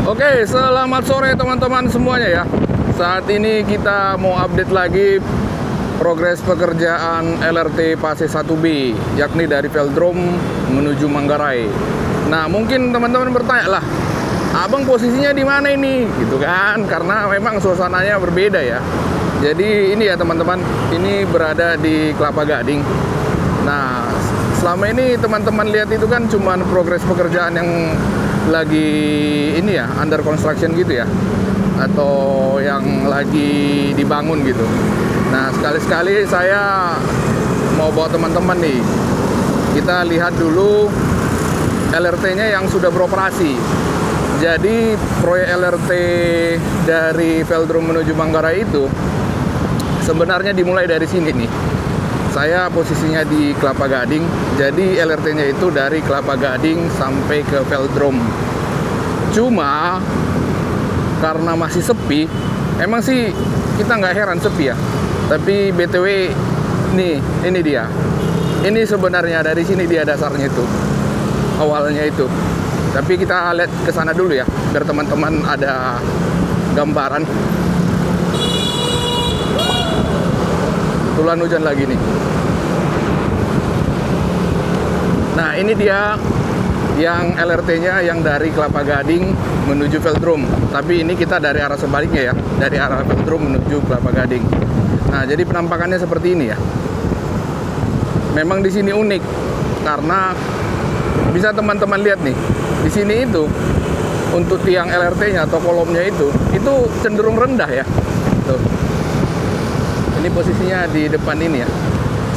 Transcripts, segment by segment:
Oke, selamat sore teman-teman semuanya ya. Saat ini kita mau update lagi progres pekerjaan LRT Fase 1B, yakni dari Velodrome menuju Manggarai. Nah, mungkin teman-teman bertanya lah, abang posisinya di mana ini? Gitu kan, karena memang suasananya berbeda ya. Jadi ini ya teman-teman, ini berada di Kelapa Gading. Nah, selama ini teman-teman lihat itu kan cuman progres pekerjaan yang lagi ini ya, under construction gitu ya, atau yang lagi dibangun gitu. Nah, sekali-sekali saya mau bawa teman-teman nih, kita lihat dulu LRT-nya yang sudah beroperasi. Jadi proyek LRT dari Velodrome menuju Manggarai itu sebenarnya dimulai dari sini nih. Saya posisinya di Kelapa Gading, jadi LRT-nya itu dari Kelapa Gading sampai ke Velodrome. Cuma karena masih sepi, emang sih kita nggak heran sepi ya. Tapi BTW nih, ini dia. Ini sebenarnya dari sini dia dasarnya itu, awalnya itu. Tapi kita lihat ke sana dulu ya, biar teman-teman ada gambaran. Kebetulan hujan lagi nih. Nah, ini dia yang LRT-nya yang dari Kelapa Gading menuju Velodrome. Tapi ini kita dari arah sebaliknya ya, dari arah Velodrome menuju Kelapa Gading. Nah, jadi penampakannya seperti ini ya. Memang di sini unik karena bisa teman-teman lihat nih. Di sini itu untuk tiang LRT-nya atau kolomnya itu cenderung rendah ya. Tuh. Ini posisinya di depan ini ya,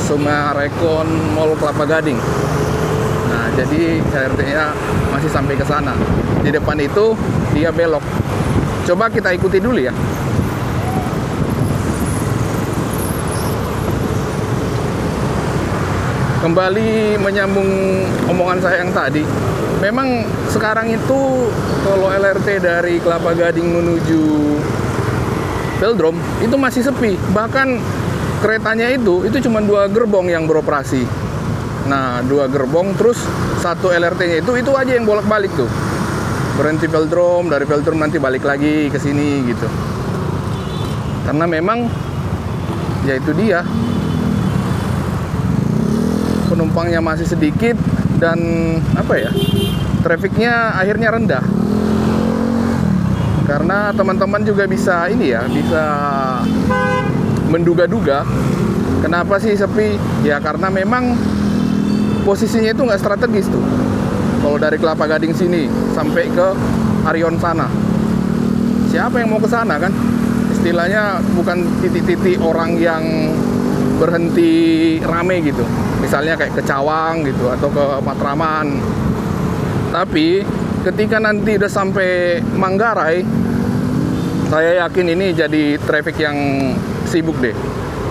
Sumarekon Mall Kelapa Gading. Nah, jadi LRT-nya masih sampai ke sana. Di depan itu dia belok. Coba kita ikuti dulu ya. Kembali menyambung omongan saya yang tadi. Memang sekarang itu kalau LRT dari Kelapa Gading menuju Velodrome itu masih sepi, bahkan keretanya itu cuma 2 gerbong yang beroperasi. Nah, 2 gerbong terus 1 LRT-nya itu aja yang bolak-balik tuh. Berhenti Velodrome, dari Velodrome nanti balik lagi ke sini gitu. Karena memang ya itu dia, penumpangnya masih sedikit dan apa ya, trafiknya akhirnya rendah. Karena teman-teman juga bisa ini ya, bisa menduga-duga kenapa sih sepi. Ya karena memang posisinya itu nggak strategis tuh. Kalau dari Kelapa Gading sini sampai ke Arion sana, siapa yang mau ke sana kan? Istilahnya bukan titik-titik orang yang berhenti rame gitu. Misalnya kayak ke Cawang gitu atau ke Matraman. Tapi ketika nanti udah sampai Manggarai, saya yakin ini jadi traffic yang sibuk deh.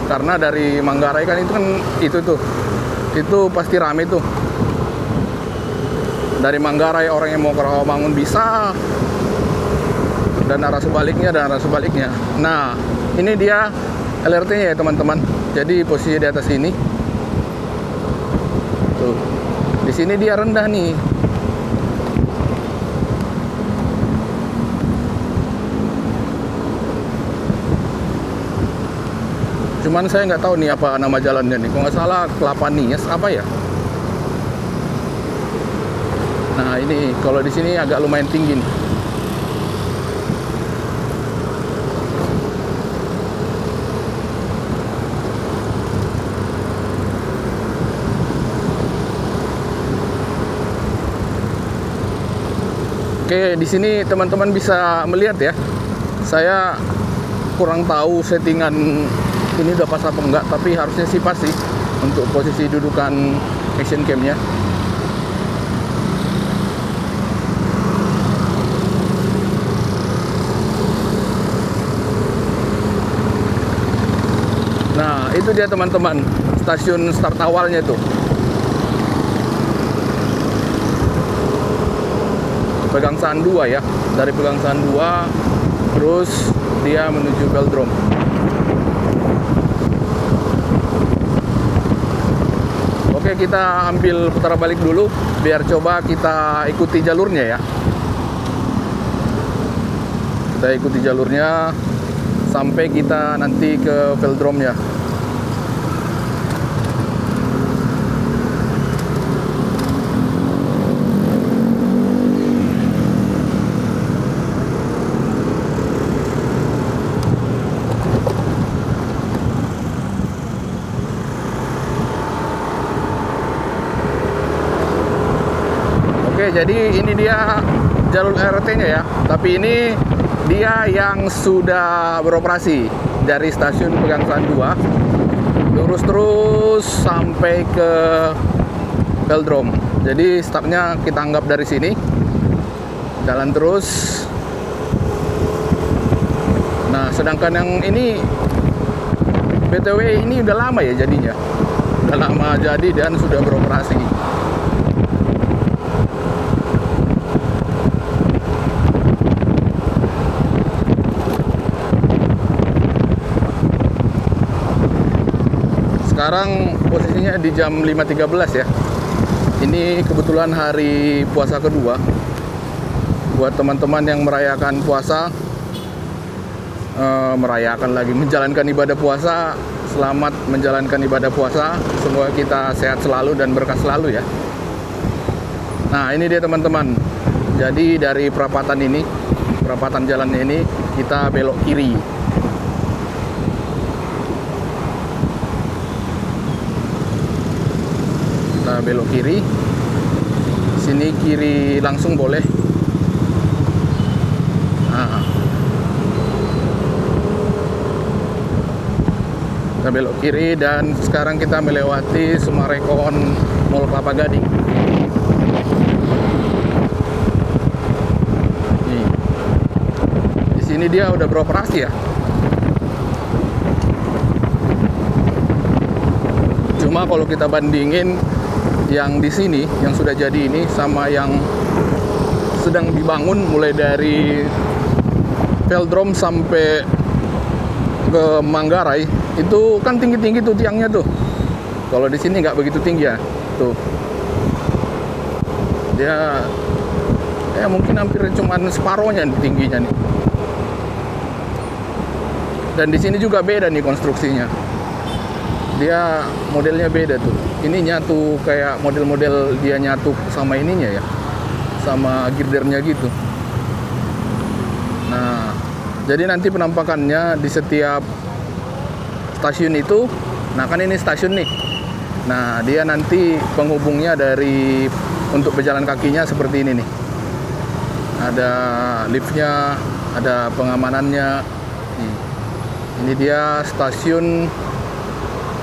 Karena dari Manggarai kan itu pasti rame tuh. Dari Manggarai orang yang mau ke Rawamangun bisa, dan arah sebaliknya. Nah, ini dia LRT-nya ya teman-teman. Jadi posisi di atas ini. Tuh. Di sini dia rendah nih. Cuman saya nggak tahu nih apa nama jalannya nih. Kalau nggak salah Kelapa Nias apa ya? Nah, ini kalau di sini agak lumayan tinggi nih. Oke, di sini teman-teman bisa melihat ya. Saya kurang tahu settingan ini udah pas apa enggak, tapi harusnya sih pas sih untuk posisi dudukan action cam-nya. Nah, itu dia teman-teman, stasiun start awalnya tuh. Pegangsaan 2 ya, dari Pegangsaan 2 terus dia menuju Velodrome. Oke, kita ambil putar balik dulu biar coba kita ikuti jalurnya ya. Kita ikuti jalurnya sampai kita nanti ke velodrome-nya. Oke, jadi ini dia jalur LRT-nya ya. Tapi ini dia yang sudah beroperasi dari stasiun Pegangsaan 2 lurus terus sampai ke velodrome. Jadi startnya kita anggap dari sini, jalan terus. Nah, sedangkan yang ini BTW ini udah lama ya jadinya, udah lama jadi dan sudah beroperasi. Sekarang posisinya di jam 5.13 ya. Ini kebetulan hari puasa kedua. Buat teman-teman yang merayakan puasa, menjalankan ibadah puasa, selamat menjalankan ibadah puasa. Semoga kita sehat selalu dan berkah selalu ya. Nah, ini dia teman-teman. Jadi dari perapatan jalan ini kita belok kiri. Belok kiri, sini kiri langsung boleh. Nah, kita belok kiri dan sekarang kita melewati Sumarekon Mall Kelapa Gading. Nih, di sini dia udah beroperasi ya. Cuma kalau kita bandingin yang di sini, yang sudah jadi ini sama yang sedang dibangun mulai dari velodrome sampai ke Manggarai, itu kan tinggi-tinggi tuh tiangnya tuh. Kalau di sini nggak begitu tinggi ya, tuh. Dia mungkin hampir cuman separohnya tingginya nih. Dan di sini juga beda nih konstruksinya. Dia modelnya beda tuh. Ini nyatu kayak model-model dia nyatu sama ininya ya, sama girdernya gitu. Nah, jadi nanti penampakannya di setiap stasiun itu, nah kan ini stasiun nih. Nah, dia nanti penghubungnya dari untuk pejalan kakinya seperti ini nih. Ada liftnya, ada pengamanannya. Ini dia stasiun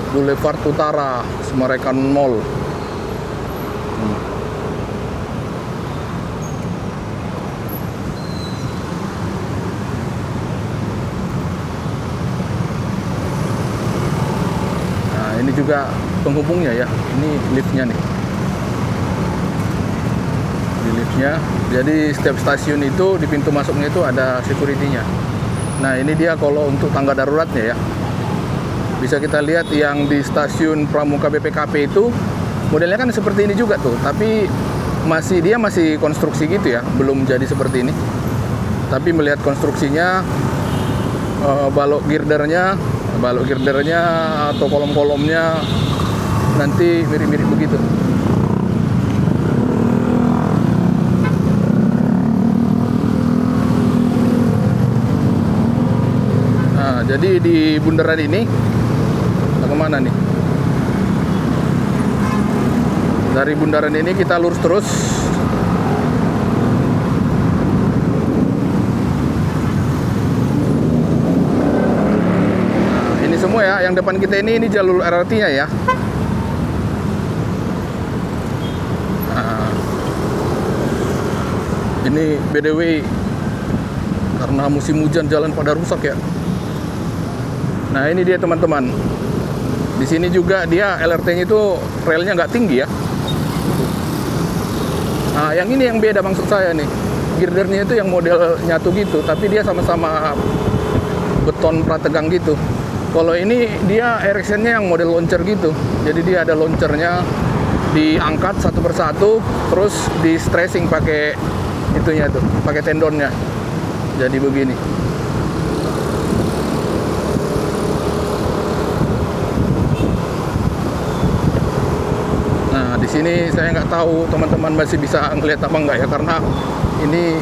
Boulevard Utara, Sumarekon Mall. Nah, ini juga penghubungnya ya. Ini liftnya nih. Di liftnya. Jadi setiap stasiun itu di pintu masuknya itu ada security-nya. Nah, ini dia kalau untuk tangga daruratnya ya. Bisa kita lihat yang di stasiun Pramuka BPKP itu modelnya kan seperti ini juga tuh, tapi dia masih konstruksi gitu ya, belum jadi seperti ini. Tapi melihat konstruksinya, balok girdernya atau kolom-kolomnya nanti mirip-mirip begitu. Nah, jadi di bundaran ini kemana nih? Dari bundaran ini kita lurus terus. Nah, ini semua ya, yang depan kita ini jalur LRT-nya ya. Nah, ini BDW karena musim hujan jalan pada rusak ya. Nah, ini dia teman-teman. Di sini juga dia LRT-nya itu relnya nggak tinggi ya. Nah, yang ini yang beda maksud saya nih. Girdernya itu yang model nyatu gitu, tapi dia sama-sama beton prategang gitu. Kalau ini dia ereksinya yang model launcher gitu. Jadi dia ada launchernya, diangkat satu persatu, terus di stressing pakai itunya tuh, pakai tendonnya. jadi begini. Nah, di sini saya nggak tahu teman-teman masih bisa ngelihat apa enggak ya, karena ini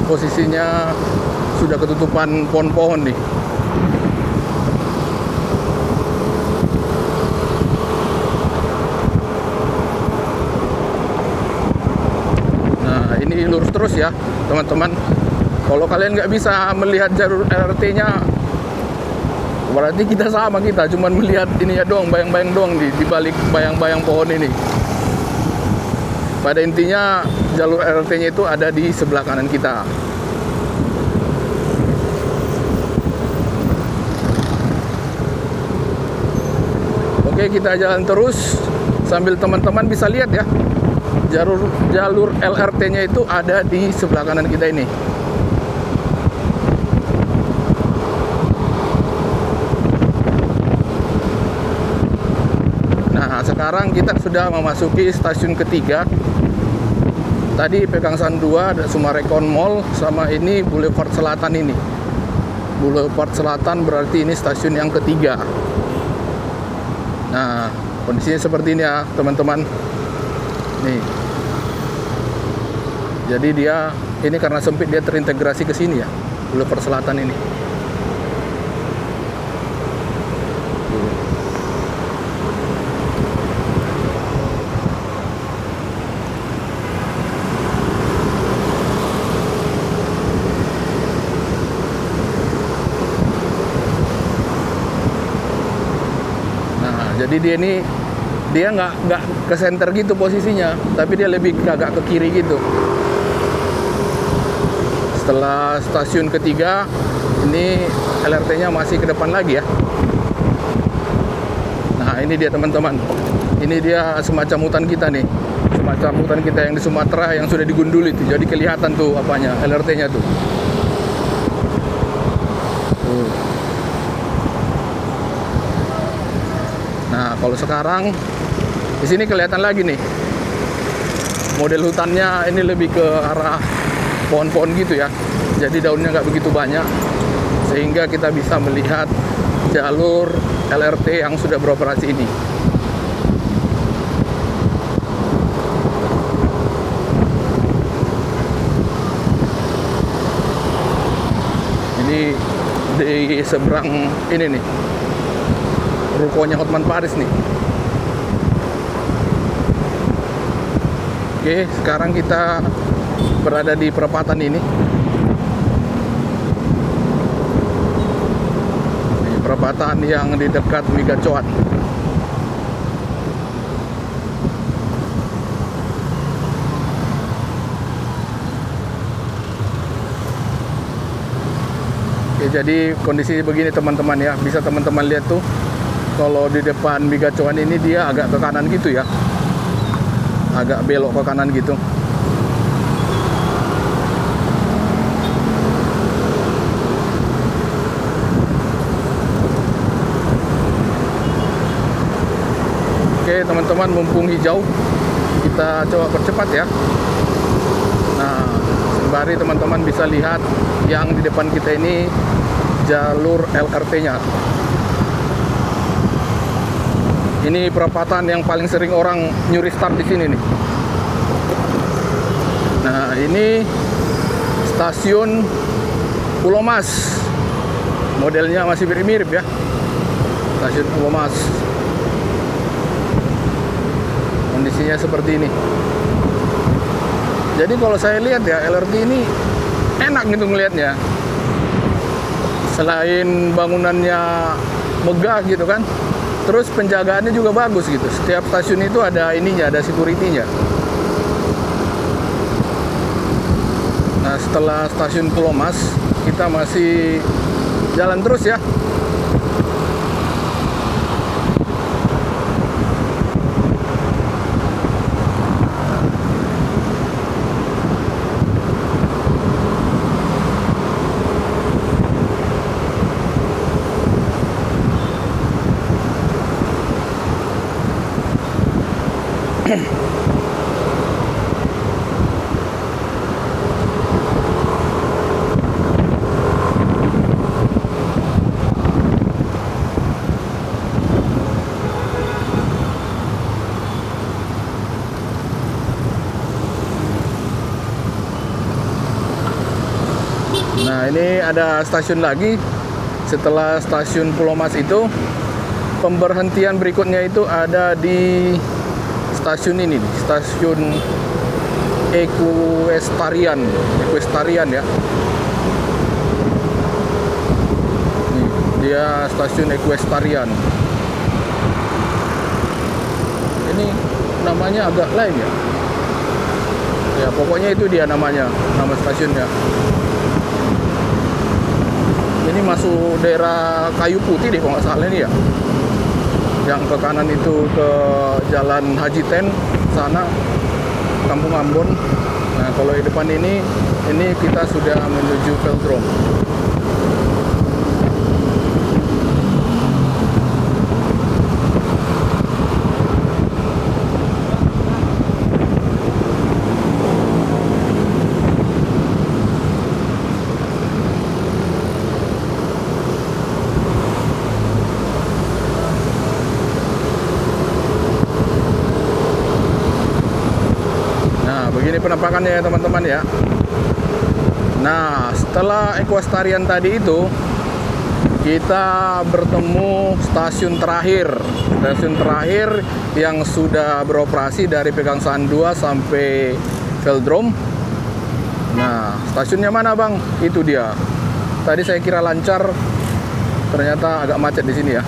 posisinya sudah ketutupan pohon-pohon nih. Nah, ini lurus terus ya teman-teman. Kalau kalian nggak bisa melihat jalur LRT-nya, berarti kita cuman melihat ininya doang, bayang-bayang doang di balik bayang-bayang pohon ini. Pada intinya jalur LRT-nya itu ada di sebelah kanan kita. Oke, kita jalan terus sambil teman-teman bisa lihat ya, jalur LRT-nya itu ada di sebelah kanan kita ini. Nah, sekarang kita sudah memasuki stasiun ketiga. Tadi Pegangsaan 2 ada Summarecon Mall, sama ini Boulevard Selatan ini. Boulevard Selatan berarti ini stasiun yang ketiga. Nah, kondisinya seperti ini ya teman-teman. Nih. Jadi dia ini karena sempit, dia terintegrasi ke sini ya, Boulevard Selatan ini. Jadi dia nggak ke center gitu posisinya, tapi dia lebih agak ke kiri gitu. Setelah stasiun ketiga, ini LRT-nya masih ke depan lagi ya. Nah, ini dia teman-teman. Ini dia semacam hutan kita nih. Semacam hutan kita yang di Sumatera yang sudah digundul itu. Jadi kelihatan tuh apanya, LRT-nya tuh. Nah, kalau sekarang di sini kelihatan lagi nih, model hutannya ini lebih ke arah pohon-pohon gitu ya. Jadi daunnya nggak begitu banyak, sehingga kita bisa melihat jalur LRT yang sudah beroperasi ini. Ini di seberang ini nih, rukonya Hotman Paris nih. Oke, sekarang kita berada di perempatan ini. Ini perempatan yang di dekat Migacoan. Oke, jadi kondisi begini teman-teman ya. Bisa teman-teman lihat tuh, kalau di depan Migacoan ini dia agak ke kanan gitu ya, agak belok ke kanan gitu. Oke teman-teman, mumpung hijau, kita coba percepat ya. Nah, sembari teman-teman bisa lihat yang di depan kita ini jalur LRT-nya. Ini perempatan yang paling sering orang nyuri start di sini nih. Nah, ini stasiun Pulau Mas. Modelnya masih mirip-mirip ya. Stasiun Pulau Mas. Kondisinya seperti ini. Jadi kalau saya lihat ya, LRT ini enak gitu ngelihatnya. Selain bangunannya megah gitu kan, terus penjagaannya juga bagus gitu. Setiap stasiun itu ada ininya, ada security-nya. Nah, setelah stasiun Pulau Mas, kita masih jalan terus ya. Nah, ini ada stasiun lagi. Setelah stasiun Pulau Mas itu, pemberhentian berikutnya itu ada di stasiun ini, stasiun Equestrian ya. Nih, dia stasiun Equestrian. Ini namanya agak lain ya. Ya, pokoknya itu dia namanya, nama stasiunnya. Ini masuk daerah Kayu Putih deh kalau nggak salah ini ya. Yang ke kanan itu ke Jalan Haji Ten sana, Kampung Ambon. Nah, kalau di depan ini kita sudah menuju Velodrome. Begini penampakannya ya teman-teman ya. Nah, setelah Equestrian tadi itu, kita bertemu stasiun terakhir yang sudah beroperasi dari Pegangsaan 2 sampai Velodrome. Nah, stasiunnya mana bang? Itu dia. Tadi saya kira lancar, ternyata agak macet di sini ya.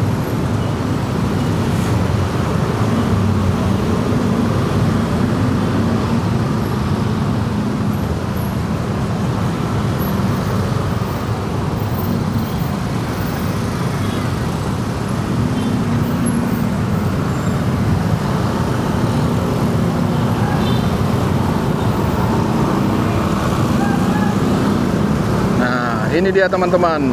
Ini dia teman-teman,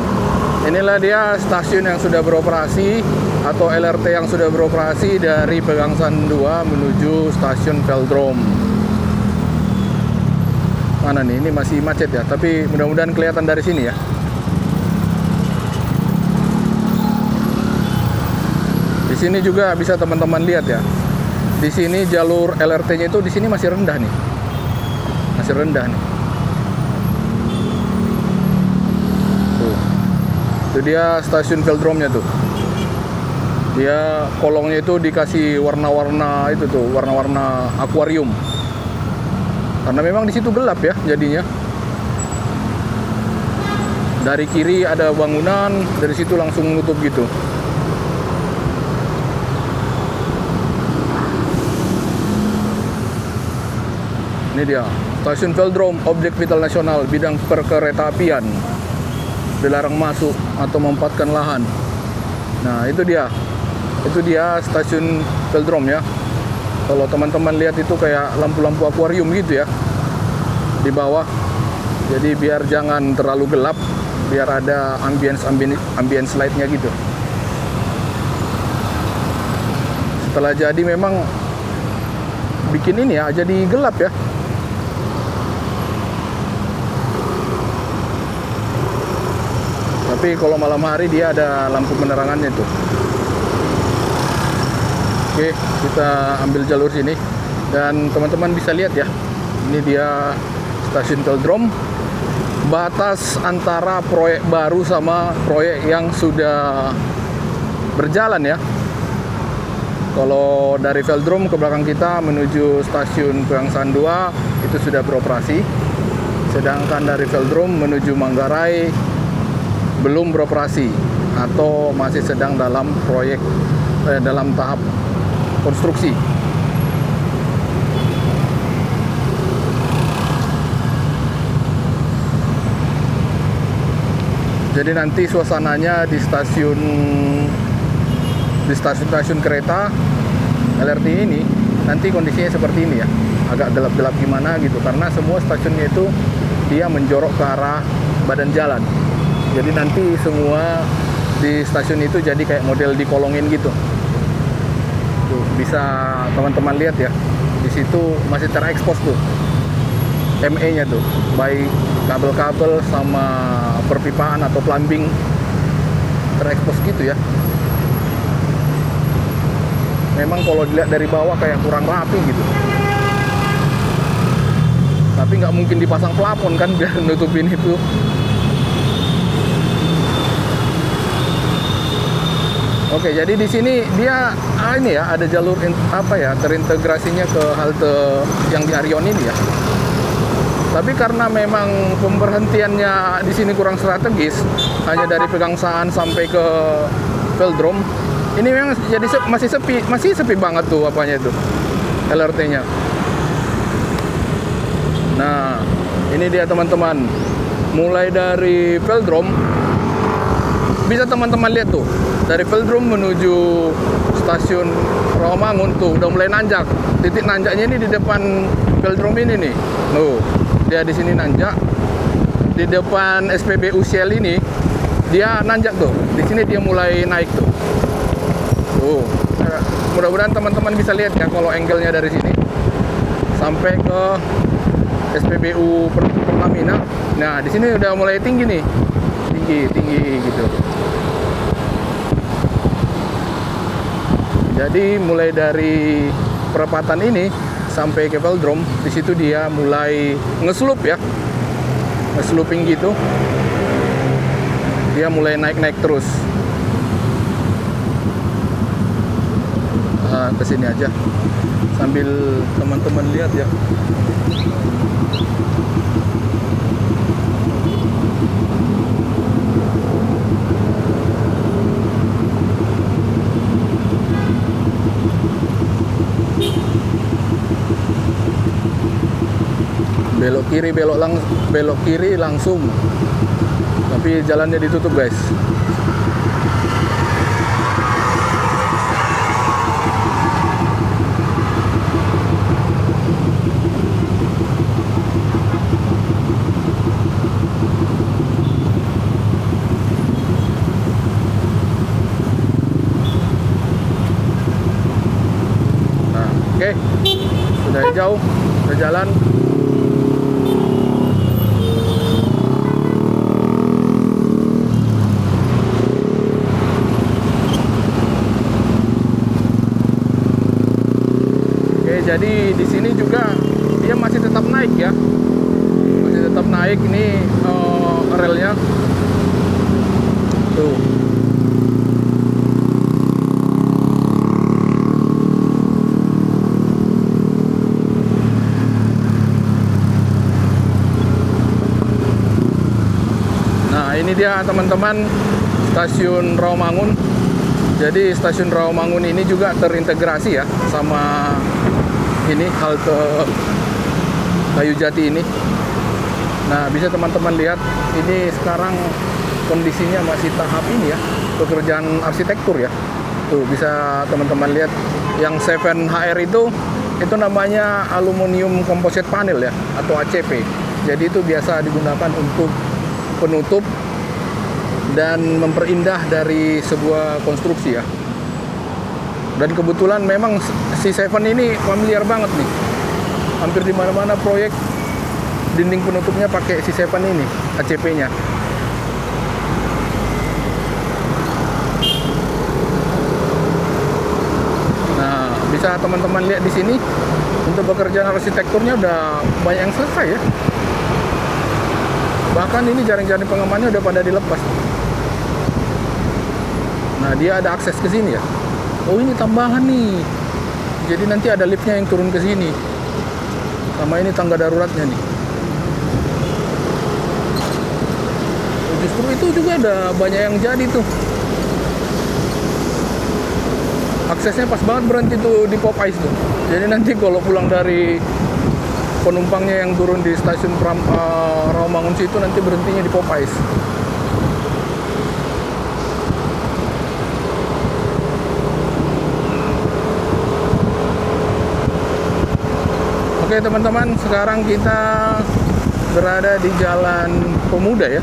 inilah dia stasiun yang sudah beroperasi atau LRT yang sudah beroperasi dari Pegangsaan 2 menuju stasiun Velodrome. Mana nih, ini masih macet ya, tapi mudah-mudahan kelihatan dari sini ya. Di sini juga bisa teman-teman lihat ya. Di sini jalur LRT-nya itu di sini masih rendah nih. Masih rendah nih. Itu dia stasiun Velodrome-nya tuh. Dia kolongnya itu dikasih warna-warna itu tuh, warna-warna akuarium. Karena memang di situ gelap ya jadinya. Dari kiri ada bangunan, dari situ langsung menutup gitu. Ini dia, stasiun Velodrome, objek vital nasional bidang perkeretaapian. Dilarang masuk atau memanfaatkan lahan. Nah, itu dia stasiun Velodrome ya. Kalau teman-teman lihat itu kayak lampu-lampu akuarium gitu ya di bawah. Jadi biar jangan terlalu gelap, biar ada ambience light-nya gitu. Setelah jadi memang bikin ini ya, jadi gelap ya. Tapi kalau malam hari dia ada lampu penerangannya tuh. Oke, kita ambil jalur sini dan teman-teman bisa lihat ya. Ini dia stasiun Velodrome. Batas antara proyek baru sama proyek yang sudah berjalan ya. Kalau dari Velodrome ke belakang kita menuju stasiun Pegangsaan 2 itu sudah beroperasi. Sedangkan dari Velodrome menuju Manggarai belum beroperasi atau masih sedang dalam proyek dalam tahap konstruksi. Jadi nanti suasananya di stasiun kereta LRT ini nanti kondisinya seperti ini ya, agak gelap-gelap gimana gitu karena semua stasiunnya itu dia menjorok ke arah badan jalan. Jadi nanti semua di stasiun itu jadi kayak model dikolongin gitu. Tuh, bisa teman-teman lihat ya. Di situ masih terekspos tuh ME-nya tuh, baik kabel-kabel sama perpipaan atau plumbing terekspos gitu ya. Memang kalau dilihat dari bawah kayak kurang rapi gitu. Tapi nggak mungkin dipasang plafon kan biar nutupin itu. Oke, jadi di sini dia ini ya ada jalur terintegrasinya ke halte yang di Haryon ini ya. Tapi karena memang pemberhentiannya di sini kurang strategis, hanya dari Pegangsaan sampai ke Velodrome, ini memang jadi masih sepi banget tuh apanya itu LRT-nya. Nah, ini dia teman-teman. Mulai dari Velodrome, bisa teman-teman lihat tuh, dari Velodrome menuju stasiun Rawamangun tuh udah mulai nanjak. Titik nanjaknya ini di depan Velodrome ini nih. Dia di sini nanjak. Di depan SPBU Shell ini dia nanjak tuh. Di sini dia mulai naik tuh. Mudah-mudahan teman-teman bisa lihat ya kalau angle-nya dari sini sampai ke SPBU Pertamina. Nah, di sini udah mulai tinggi nih. Tinggi gitu. Jadi mulai dari perempatan ini sampai ke Velodrome, di situ dia mulai ngeslup ya. Ngesluping gitu. Dia mulai naik-naik terus. Ke sini aja. Sambil teman-teman lihat ya. Belok kiri langsung, tapi jalannya ditutup guys. Nah, oke. Sudah hijau, sudah jalan. Jadi di sini juga dia masih tetap naik ya, masih tetap naik ini relnya tuh. Nah ini dia teman-teman stasiun Rawamangun. Jadi stasiun Rawamangun ini juga terintegrasi ya sama ini halte Kayu Jati ini. Nah, bisa teman-teman lihat ini sekarang kondisinya masih tahap ini ya, pekerjaan arsitektur ya. Tuh bisa teman-teman lihat yang 7HR itu namanya aluminium composite panel ya, atau ACP. Jadi itu biasa digunakan untuk penutup dan memperindah dari sebuah konstruksi ya. Dan kebetulan memang si Seven ini familiar banget nih. Hampir di mana-mana proyek dinding penutupnya pakai si Seven ini, ACP-nya. Nah, bisa teman-teman lihat di sini untuk pekerjaan arsitekturnya udah banyak yang selesai ya. Bahkan ini jaring-jaring pengamannya udah pada dilepas. Nah, dia ada akses ke sini ya. Oh, ini tambahan nih. Jadi nanti ada liftnya yang turun ke sini. Sama ini tangga daruratnya nih. Justru itu juga ada banyak yang jadi tuh. Aksesnya pas banget berhenti tuh di Popeyes tuh. Jadi nanti kalau pulang dari penumpangnya yang turun di stasiun Rawamangun situ nanti berhentinya di Popeyes. Oke teman-teman, sekarang kita berada di Jalan Pemuda ya.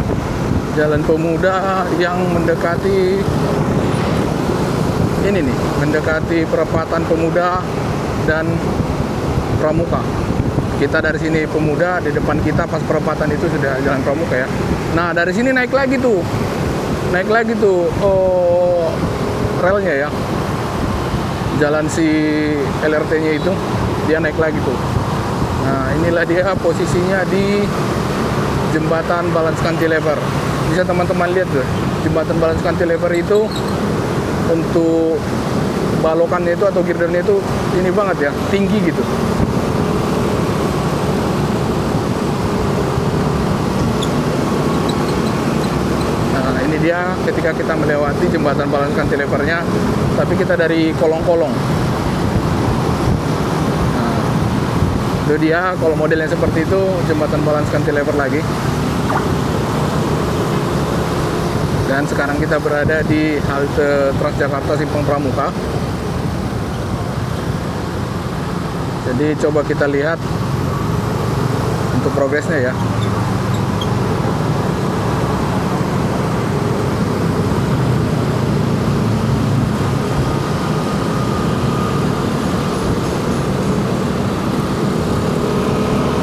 Jalan Pemuda yang mendekati ini nih, mendekati perempatan Pemuda dan Pramuka. Kita dari sini Pemuda, di depan kita pas perempatan itu sudah Jalan Pramuka ya. Nah, dari sini naik lagi tuh. Relnya ya. Jalan si LRT-nya itu dia naik lagi tuh. Nah, inilah dia posisinya di Jembatan Balance Cantilever. Bisa teman-teman lihat tuh, Jembatan Balance Cantilever itu untuk balokannya itu atau girdernya itu ini banget ya, tinggi gitu. Nah ini dia ketika kita melewati jembatan balance cantilevernya, tapi kita dari kolong-kolong. Nah itu dia, kalau modelnya seperti itu jembatan balance cantilever lagi. Dan sekarang kita berada di halte Transjakarta Simpang Pramuka. Jadi coba kita lihat untuk progresnya ya.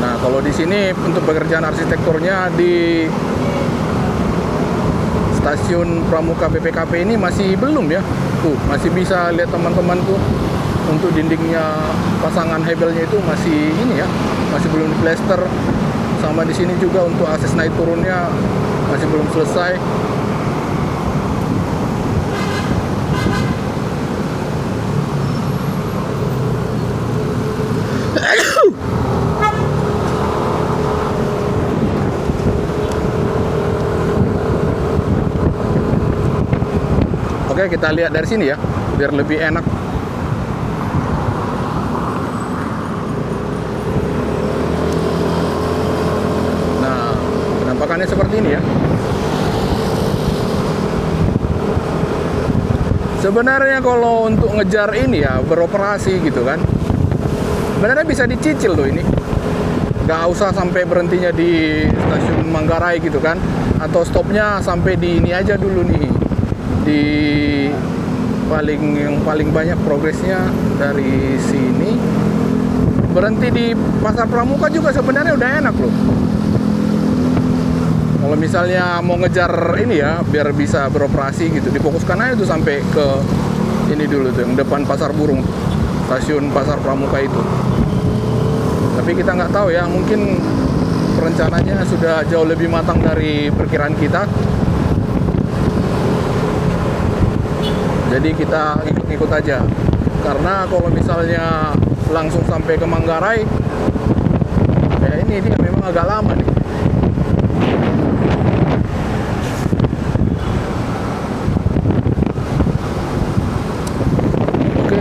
Nah, kalau di sini untuk pekerjaan arsitekturnya di stasiun Pramuka BPKP ini masih belum ya. Tuh, masih bisa lihat teman-teman tuh. Untuk dindingnya pasangan hebelnya itu masih ini ya, masih belum diplester. Sama di sini juga untuk akses naik turunnya masih belum selesai. Oke, kita lihat dari sini ya, biar lebih enak. Penampakannya seperti ini ya. Sebenarnya kalau untuk ngejar ini ya, beroperasi gitu kan, sebenarnya bisa dicicil loh ini. Gak usah sampai berhentinya di stasiun Manggarai gitu kan, atau stopnya sampai di ini aja dulu nih, di yang paling banyak progresnya dari sini. Berhenti di Pasar Pramuka juga sebenarnya udah enak loh. Kalau misalnya mau ngejar ini ya, biar bisa beroperasi gitu, difokuskan aja tuh sampai ke ini dulu tuh, yang depan Pasar Burung, stasiun Pasar Pramuka itu. Tapi kita nggak tahu ya, mungkin perencanaannya sudah jauh lebih matang dari perkiraan kita. Jadi kita ikut-ikut aja. Karena kalau misalnya langsung sampai ke Manggarai, ya ini dia memang agak lama nih.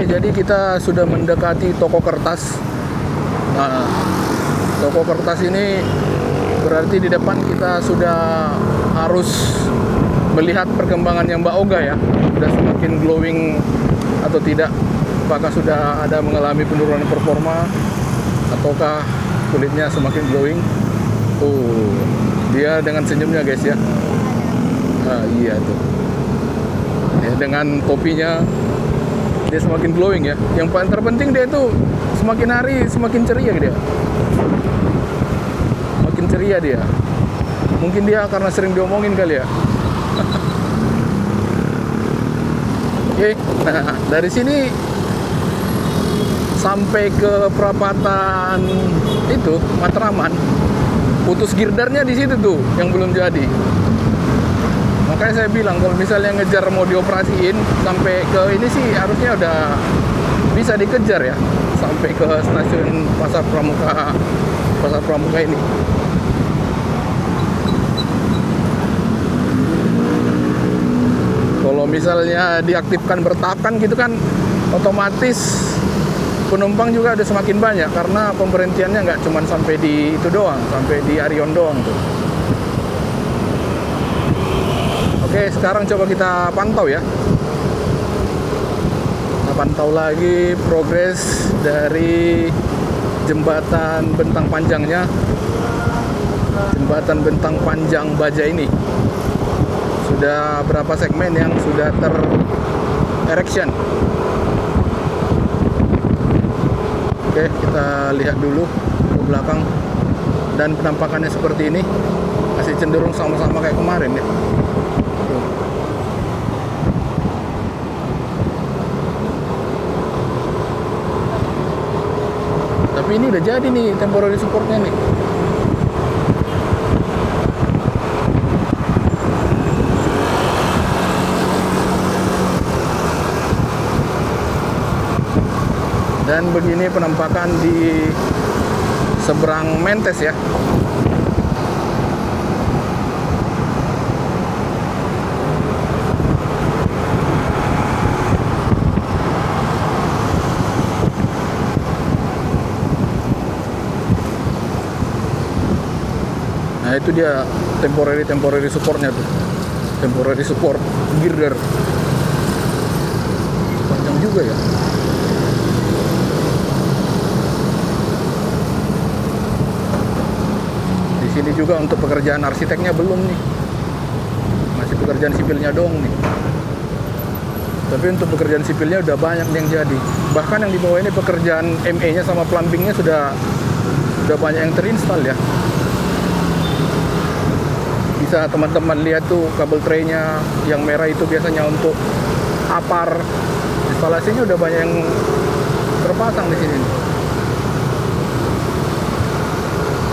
Jadi kita sudah mendekati toko kertas. Nah, toko kertas ini berarti di depan kita sudah harus melihat perkembangannya Mbak Oga ya. Sudah semakin glowing atau tidak? Apakah sudah ada mengalami penurunan performa ataukah kulitnya semakin glowing? Oh, dia dengan senyumnya guys ya. Ah, iya tuh. Ya, dengan topinya dia semakin glowing ya. Yang paling terpenting dia itu semakin hari semakin ceria dia. Makin ceria dia. Mungkin dia karena sering diomongin kali ya. Oke, nah dari sini sampai ke perapatan itu Matraman, putus girdernya di situ tuh yang belum jadi. Makanya saya bilang kalau misalnya ngejar mau dioperasiin sampai ke ini sih harusnya udah bisa dikejar ya, sampai ke stasiun Pasar Pramuka ini. Kalau misalnya diaktifkan bertahap kan gitu kan, otomatis penumpang juga udah semakin banyak karena pemberhentiannya nggak cuma sampai di itu doang, sampai di Arion doang tuh. Oke, sekarang coba kita pantau ya. Kita pantau lagi progres dari jembatan bentang panjangnya. Jembatan bentang panjang baja ini. Sudah berapa segmen yang sudah ter-erection. Oke, kita lihat dulu ke belakang. Dan penampakannya seperti ini. Masih cenderung sama-sama kayak kemarin ya. Tapi ini udah jadi nih temporary supportnya nih. Dan begini penampakan di seberang Mentes ya. Nah itu dia temporary supportnya tuh, temporary support girder, panjang juga ya. Di sini juga untuk pekerjaan arsiteknya belum nih, masih pekerjaan sipilnya dong nih. Tapi untuk pekerjaan sipilnya udah banyak yang jadi. Bahkan yang di bawah ini pekerjaan ME-nya sama plumbingnya sudah banyak yang terinstall ya. Bisa teman-teman lihat tuh kabel traynya yang merah itu biasanya untuk apar, instalasinya udah banyak yang terpasang di sini.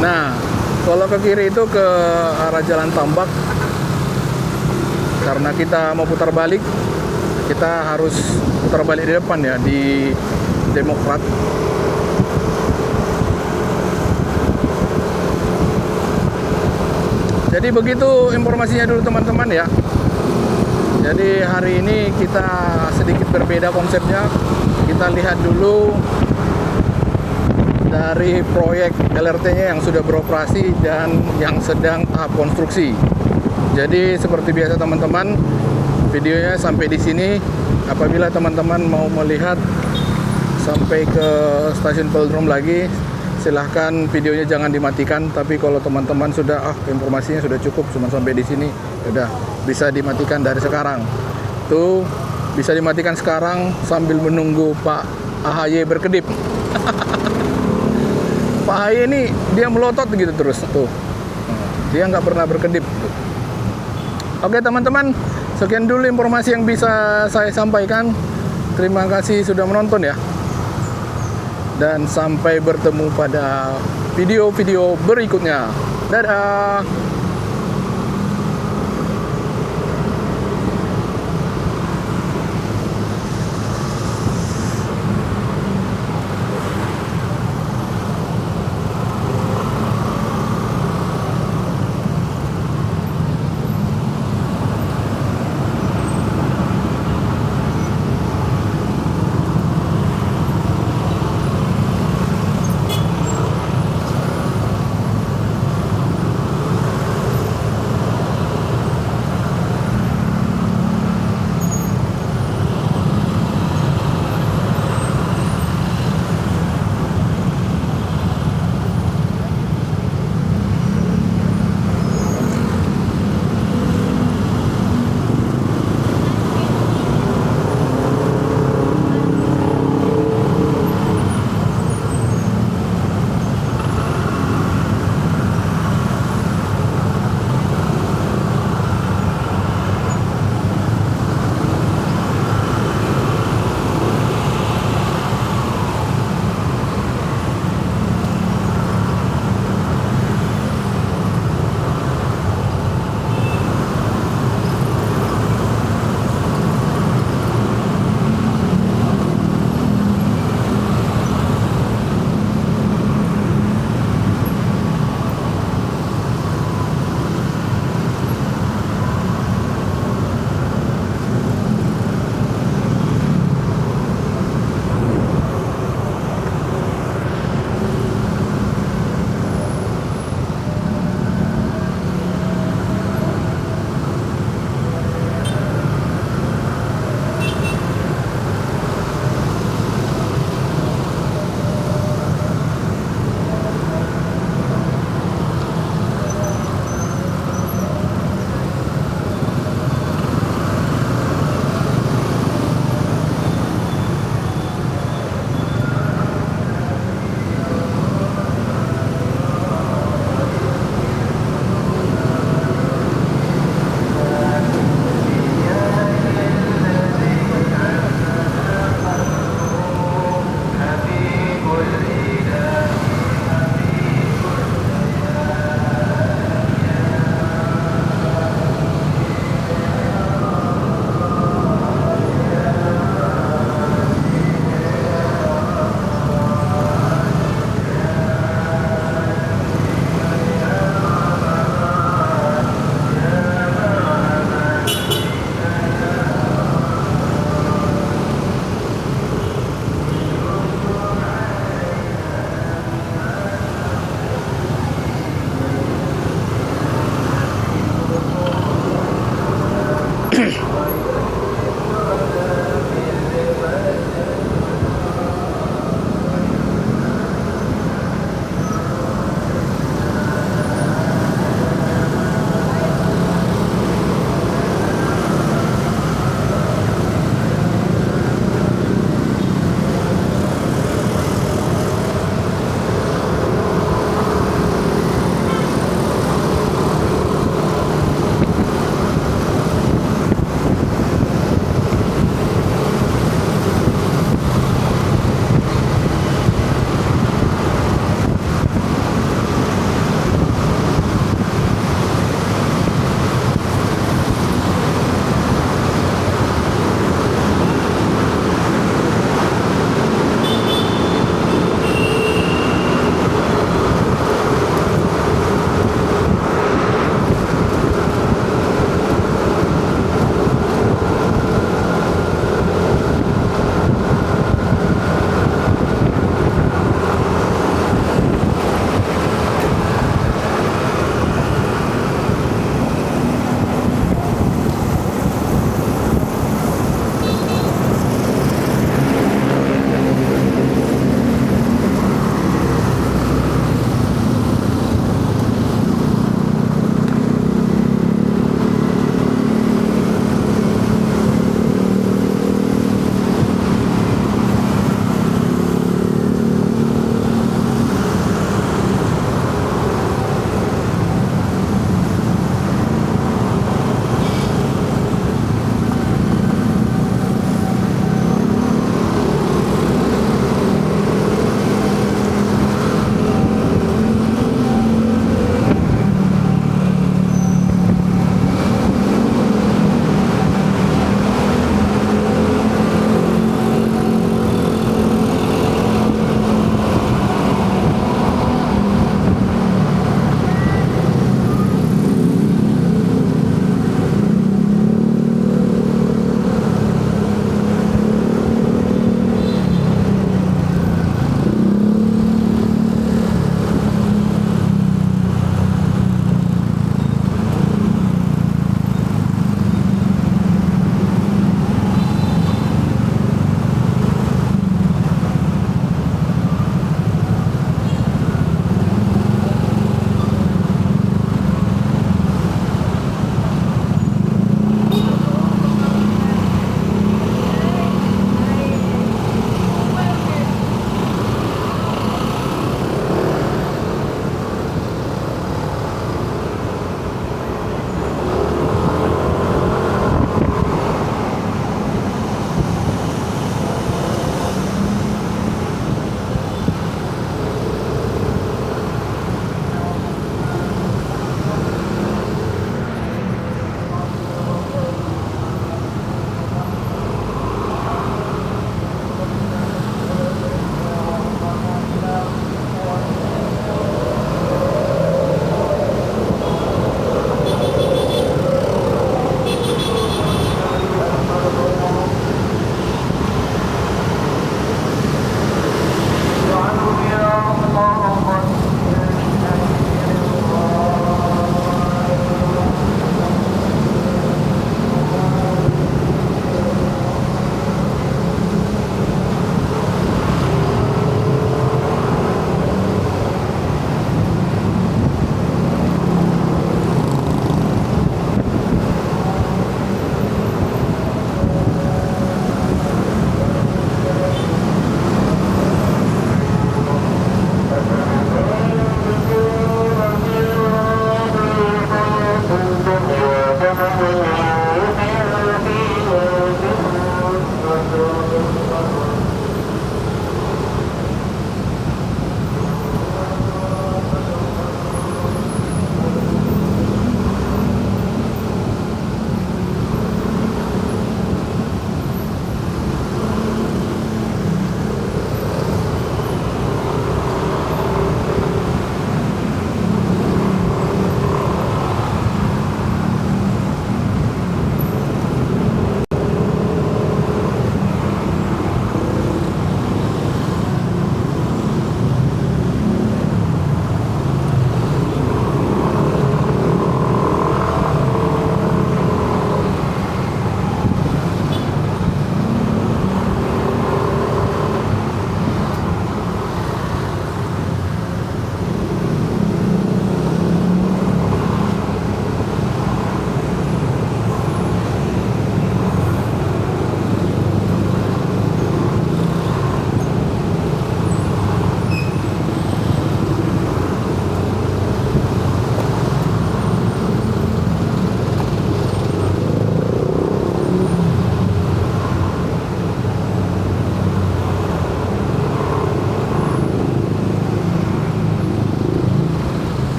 Nah, kalau ke kiri itu ke arah Jalan Tambak. Karena kita mau putar balik, kita harus putar balik di depan ya, di Demokrat. Jadi begitu informasinya dulu teman-teman ya. Jadi hari ini kita sedikit berbeda konsepnya. Kita lihat dulu dari proyek LRT-nya yang sudah beroperasi dan yang sedang tahap konstruksi. Jadi seperti biasa teman-teman, videonya sampai di sini. Apabila teman-teman mau melihat sampai ke stasiun Velodrome lagi, silahkan videonya jangan dimatikan. Tapi kalau teman-teman sudah informasinya sudah cukup cuma sampai di sini, udah bisa dimatikan dari sekarang. Tuh bisa dimatikan sekarang sambil menunggu Pak AHY berkedip. Pak AHY ini dia melotot gitu terus tuh. Dia nggak pernah berkedip. Oke teman-teman, sekian dulu informasi yang bisa saya sampaikan. Terima kasih sudah menonton ya. Dan sampai bertemu pada video-video berikutnya. Dadah.